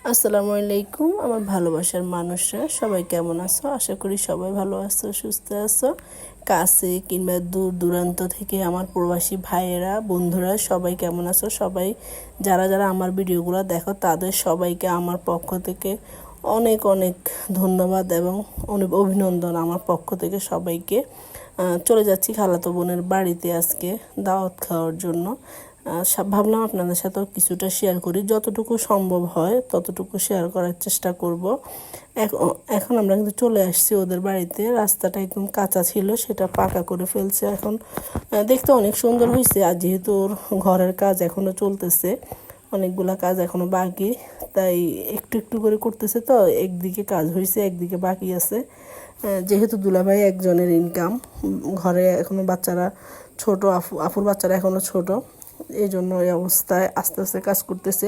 আসসালামু আলাইকুম আমার ভালোবাসার মানুষরা সবাই কেমন আছো? আশা করি সবাই ভালো আছো, সুস্থ আছো। কাছে কিংবা দূর দূরান্ত থেকে আমার প্রবাসী ভাইয়েরা, বন্ধুরা সবাই কেমন আছো? সবাই যারা যারা আমার ভিডিওগুলো দেখো তাদের সবাইকে আমার পক্ষ থেকে অনেক অনেক ধন্যবাদ এবং অনেক অভিনন্দন আমার পক্ষ থেকে সবাইকে। চলে যাচ্ছি খালাতো বোনের বাড়িতে আজকে দাওয়াত খাওয়ার জন্য। ভাবলাম আপনাদের সাথেও কিছুটা শেয়ার করি, যতটুকু সম্ভব হয় ততটুকু শেয়ার করার চেষ্টা করব। এখন আমরা কিন্তু চলে আসছি ওদের বাড়িতে। রাস্তাটা একদম কাঁচা ছিল, সেটা পাকা করে ফেলছে এখন। দেখতে অনেক সুন্দর হয়েছে। আর যেহেতু ওর ঘরের কাজ এখনও চলতেছে, অনেকগুলা কাজ এখনও বাকি, তাই একটু একটু করে করতেছে। তো একদিকে কাজ হয়েছে, একদিকে বাকি আছে। যেহেতু দুলাভাই একজনের ইনকাম, ঘরে এখনও বাচ্চারা ছোট, আপুর বাচ্চারা এখনও ছোট, এই জন্য এই অবস্থায় আস্তে আস্তে কাজ করতেছে।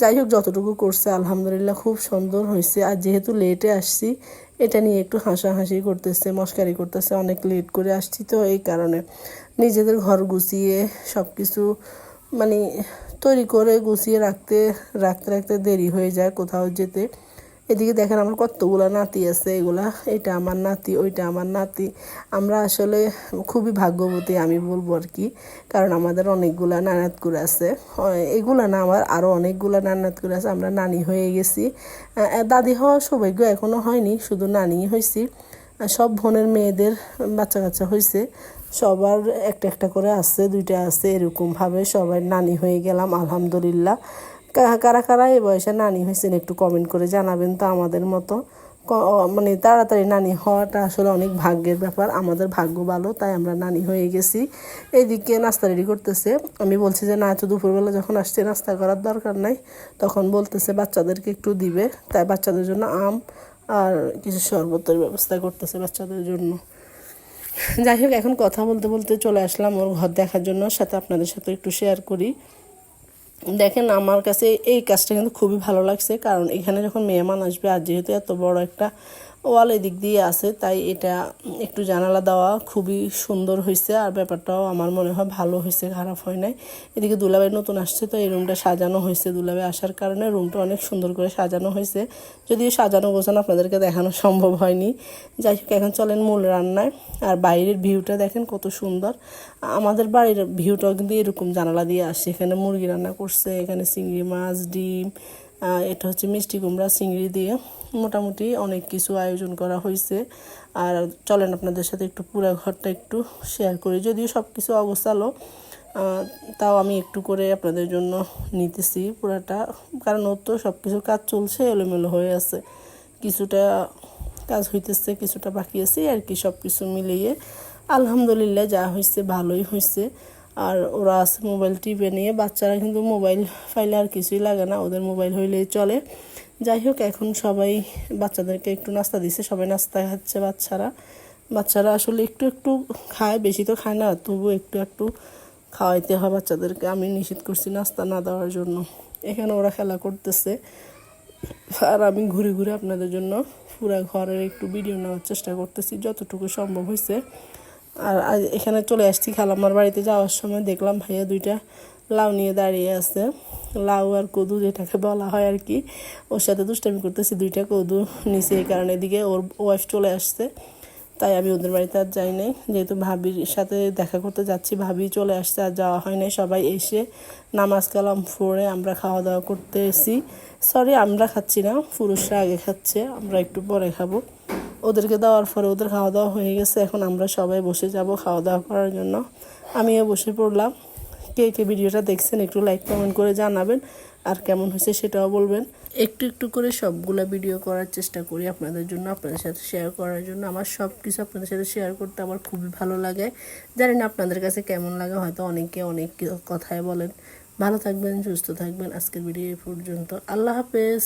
যাই হোক, যতটুকু করছে আলহামদুলিল্লাহ খুব সুন্দর হয়েছে। আর যেহেতু লেটে আসছি, এটা নিয়ে একটু হাসাহাসি করতেছে, মস্কারি করতেছে। অনেক লেট করে আসছি তো এই কারণে নিজেদের ঘর গুছিয়ে সব কিছু মানে তৈরি করে গুছিয়ে রাখতে রাখতে রাখতে দেরি হয়ে যায় কোথাও যেতে। এদিকে দেখেন আমার কতগুলো নাতি আছে, এগুলা এটা আমার নাতি, ওইটা আমার নাতি। আমরা আসলে খুবই ভাগ্যবতী আমি বলবো আর কি, কারণ আমাদের অনেকগুলা নানাত করে আছে। এগুলা না, আমার আরও অনেকগুলা নানাত করে আছে। আমরা নানি হয়ে গেছি। দাদি হওয়ার সৌভাগ্য এখনও হয়নি, শুধু নানি হয়েছি। সব বোনের মেয়েদের বাচ্চা কাচ্চা হয়েছে, সবার একটা একটা করে আছে, দুইটা আছে, এরকমভাবে সবাই নানি হয়ে গেলাম আলহামদুলিল্লাহ। কারা কারা এই বয়সে নানি হয়েছেন একটু কমেন্ট করে জানাবেন তো। আমাদের মতো মানে তাড়াতাড়ি নানি হওয়াটা আসলে অনেক ভাগ্যের ব্যাপার। আমাদের ভাগ্য ভালো, তাই আমরা নানি হয়ে গেছি। এইদিকে নাস্তা রেডি করতেছে। আমি বলছি যে না, এত দুপুরবেলা যখন আসছে নাস্তা করার দরকার নাই, তখন বলতেছে বাচ্চাদেরকে একটু দিবে, তাই বাচ্চাদের জন্য আম আর কিছু শরবতের ব্যবস্থা করতেছে বাচ্চাদের জন্য। যাই হোক, এখন কথা বলতে বলতে চলে আসলাম ওর ঘর দেখার জন্য, সাথে আপনাদের সাথে একটু শেয়ার করি। দেখেন, আমার কাছে এই কাজটা কিন্তু খুবই ভালো লাগছে, কারণ এখানে যখন মেহমান আসবে, আর যেহেতু এত বড় একটা ওয়াল এদিক দিয়ে আছে, তাই এটা একটু জানালা দেওয়া খুবই সুন্দর হয়েছে। আর ব্যাপারটাও আমার মনে হয় ভালো হয়েছে, খারাপ হয় নাই। এদিকে দুলাভাই নতুন আসছে, তো এই রুমটা সাজানো হয়েছে। দুলাভাই আসার কারণে রুমটা অনেক সুন্দর করে সাজানো হয়েছে, যদিও সাজানো গোছানো আপনাদেরকে দেখানো সম্ভব হয়নি। যাই হোক, এখন চলেন মূল রান্নায়। আর বাইরের ভিউটা দেখেন কত সুন্দর। আমাদের বাড়ির ভিউটাও কিন্তু এরকম জানালা দিয়ে আসছে। এখানে মুরগি রান্না করছে, এখানে চিংড়ি মাছ, ডিম, এটা হচ্ছে মিষ্টি কুমড়া চিংড়ি দিয়ে মোটামুটি অনেক কিছু আয়োজন করা হয়েছে। আর চলেন আপনাদের সাথে একটু পুরো ঘরটা একটু শেয়ার করি, যদিও সব কিছু অগোছালো, তাও আমি একটু করে আপনাদের জন্য নিতেছি পুরাটা, কারণ ওর তো সব কিছু কাজ চলছে, এলোমেলো হয়ে আছে। কিছুটা কাজ হইতেছে, কিছুটা বাকি আছে আর কি। সব কিছু মিলিয়ে আলহামদুলিল্লাহ যা হয়েছে ভালোই হয়েছে। আর ওরা আছে মোবাইল টিপে নিয়ে। বাচ্চারা কিন্তু মোবাইল ফাইলে আর কিছুই লাগে না, ওদের মোবাইল হইলেই চলে। যাই হোক, এখন সবাই বাচ্চাদেরকে একটু নাস্তা দিছে, সবাই নাস্তা খাচ্ছে। বাচ্চারা আসলে একটু একটু খায়, বেশি তো খায় না, তবু একটু একটু খাওয়াইতে হয় বাচ্চাদেরকে। আমি নিষেধ করছি নাস্তা না দেওয়ার জন্য। এখানে ওরা খেলা করতেছে, আর আমি ঘুরে ঘুরে আপনাদের জন্য পুরো ঘরের একটু ভিডিও নেওয়ার চেষ্টা করতেছি যতটুকু সম্ভব হয়েছে। আর এখানে চলে আসছি খালাম্মার বাড়িতে। যাওয়ার সময় দেখলাম ভাইয়া দুইটা লাউ নিয়ে দাঁড়িয়ে আছে। লাউ আর কদু যেটাকে বলা হয় আর কি, ওর সাথে দুষ্টামি করতেছি। দুইটা কদু নিচে, এই কারণে এদিকে ওর ওয়াইফ চলে আসছে, তাই আমি ওদের বাড়িতে আর যাই নাই। যেহেতু ভাবির সাথে দেখা করতে যাচ্ছি, ভাবি চলে আসছে, আর যাওয়া হয় নাই। সবাই এসে নামাজ কালাম পড়ে আমরা খাওয়া দাওয়া করতে এসি। সরি, আমরা খাচ্ছি না, পুরুষরা আগে খাচ্ছে, আমরা একটু পরে খাবো। ওদেরকে দেওয়ার পরে ওদের খাওয়া দাওয়া হয়ে গেছে, এখন আমরা সবাই বসে যাব খাওয়া দাওয়া করার জন্য। আমিও বসে পড়লাম। কে কে ভিডিওটা দেখছেন একটু লাইক কমেন্ট করে জানাবেন, আর কেমন হয়েছে সেটাও বলবেন। একটু একটু করে সবগুলা ভিডিও করার চেষ্টা করি আপনাদের জন্য, আপনাদের সাথে শেয়ার করার জন্য। আমার সব কিছু আপনাদের সাথে শেয়ার করতে আমার খুবই ভালো লাগে। জানি না আপনাদের কাছে কেমন লাগে, হয়তো অনেকে অনেক কথাই বলেন। ভালো থাকবেন, সুস্থ থাকবেন। আজকের ভিডিও এই পর্যন্ত। আল্লাহ হাফেজ।